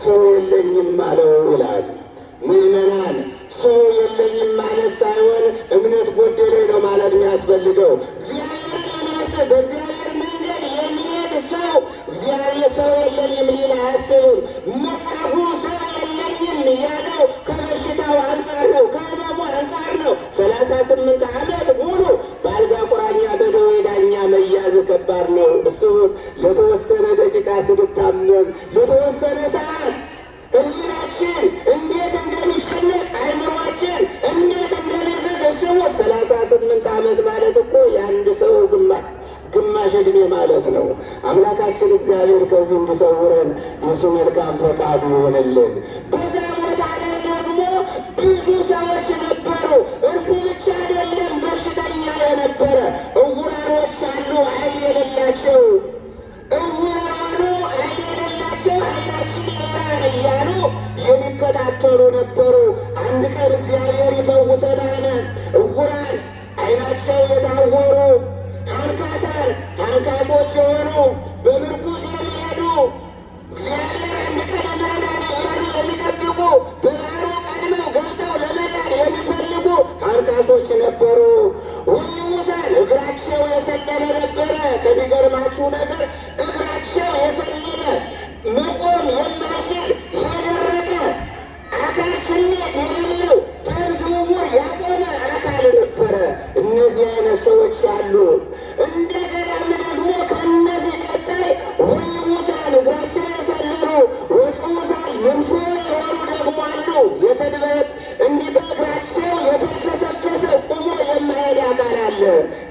ሰው የለኝም አለው ይላል። ምዕመናን ሰው የለኝም ማለት ሳይሆን እምነት ጎደለኝ ነው ማለት የሚያስፈልገው። በእግዚአብሔር መንገድ የሚሄድ ሰው እግዚአብሔር ሰው የለኝም ሊል አያስብም። መጽሐፉ ሰው የለኝም እያለው ከበሽታው አንጻር ነው፣ ከህመሙ አንጻር ነው። 38 ዓመት ሙሉ በአልጋ ቁራኛ በደዌ ዳኛ መያዝ ከባድ ነው። እሱ ለተወሰነ ደቂቃ ስንታመም ለተወሰነ ሰዓት ህሊናችን እንዴት እንደሚጨነቅ አይምሯችን እንዴት እንደሚዘገስቡ 38 ዓመት ማለት እኮ የአንድ ሰው ግማሽ ዕድሜ ማለት ነው። አምላካችን እግዚአብሔር ከዚህ እንዲሰውረን የሱ መልካም ፈቃዱ ይሆንልን። በዛ ቦታ ላይ ደግሞ ብዙ ሰዎች ነበሩ። እርሱ ብቻ አይደለም በሽተኛ የነበረ፣ እውራኖች አሉ፣ ዓይን የሌላቸው እውራኑ ዓይን የሌላቸው ዓይናችን ይበራል እያሉ የሚከታተሉ ነበሩ። አንድ ቀን እግዚአብሔር ይፈውሰናል። እውራን ዓይናቸው የታወሩ አንካሶች የሆኑ በምርኩዝ የሚሄዱ እግዚአብሔር አንድ ቀን እናዳን እያሉ የሚጠብቁ በባህሩ ቀድመው ገብተው ለመዳን የሚፈልጉ አንካሶች ነበሩ። ውስውሳን እግራቸው የሰለለ ነበረ። ከሚገርማችሁ ነገር እግራቸው የሰለለ መቆም የማይችል የደረቀ አካል ስሜት የሌለው ደም ዝውውር ያቆመ አካል ነበረ። እነዚህ አይነት ሰዎች አሉ። እንደገናም ደግሞ ከእነዚህ ቀጣይ ውስውሳን እግራቸው የሰለሉ ውስውሳን ለምሶ የሆኑ ደግሞ አሉ። የተድበት እንዲህ በእግራቸው የተከሰከሰ ቁሞ የማሄድ አካል አለ።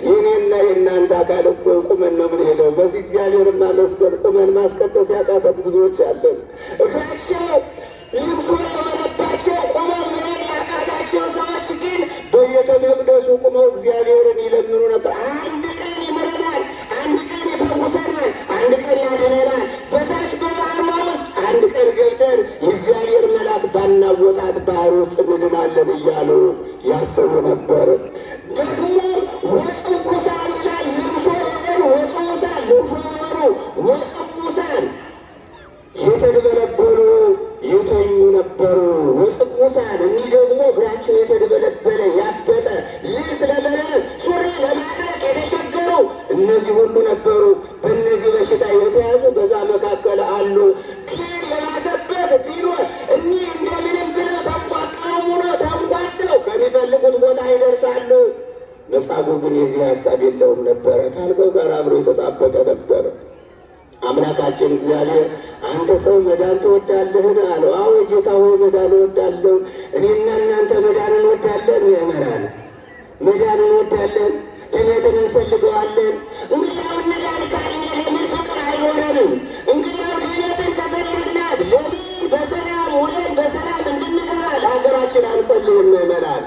የኔና የእናንተ አካል እኮ ቁመን ነው የምንሄደው። በዚህ እግዚአብሔር ማመስገን ቁመን ማስቀጠስ ያቃተን ብዙዎች አለን። እግራቸው ልምሶ የሆነባቸው ቁመው መሄድ ያቃታቸው ሰዎች ግን በቤተ መቅደሱ ቁመው እግዚአብሔርን ይለምኑ ነበር። አንድ ቀን ይምረናል፣ አንድ ቀን ይፈውሰናል፣ አንድ ቀን ያድነናል፣ በዛች በባህሯ ውስጥ አንድ ቀን ገብተን የእግዚአብሔር መልአክ ባናወጣት ባህር ውስጥ እንድናለን እያሉ ያስቡ ነበር። ደግሞ ወጽውሳን ላይ ልምሶ የሆኑ ወጽውሳን ልምሶ የሆኑ ወጽውሳን የተደበለበሉ የተኙ ነበሩ። ወጽውሳን እኒህ ደግሞ እግራቸው የተደበለበለ ያበጠ ልብስ ለመልበስ ሱሪ ለማድረግ የተቸገሩ እነዚህ ሁሉ ነበሩ። በእነዚህ በሽታ የተያዙ በዛ መካከል አሉ። ግን የማሰበት ቢኖር እኒህ እንደምንም ብለው ተንቋቀው ሙሎ ተንቋቀው ከሚፈልጉት ቦታ ይደርሳሉ። መጻጉዕ ግን የዚህ ሀሳብ የለውም ነበረ። ከአልጋው ጋር አብሮ የተጣበቀ ነበረ። አምላካችን እግዚአብሔር አንተ ሰው መዳን ትወዳለህን አለው። አዎ ጌታ ሆይ መዳን እወዳለሁ። እኔና እናንተ መዳን እንወዳለን። ምእመናን መዳን እንወዳለን፣ ድነትን እንፈልገዋለን። እንግዲያው እንዳን ካለ ለምን ፍቅር አይኖረንም? እንግዲያው ድነትን ከፈለግናት ለምን በሰላም ውለን በሰላም እንድንገባ ለሀገራችን አንጸልይም? ምእመናን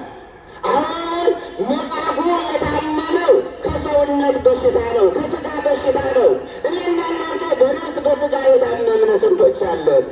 አሁን መጻጉዕ የታመመው ከሰውነት በሽታ ነው፣ ከስጋ በሽታ ነው። እኔና እናንተ በነፍስ በስጋ የታመምን ስንቶች አለን?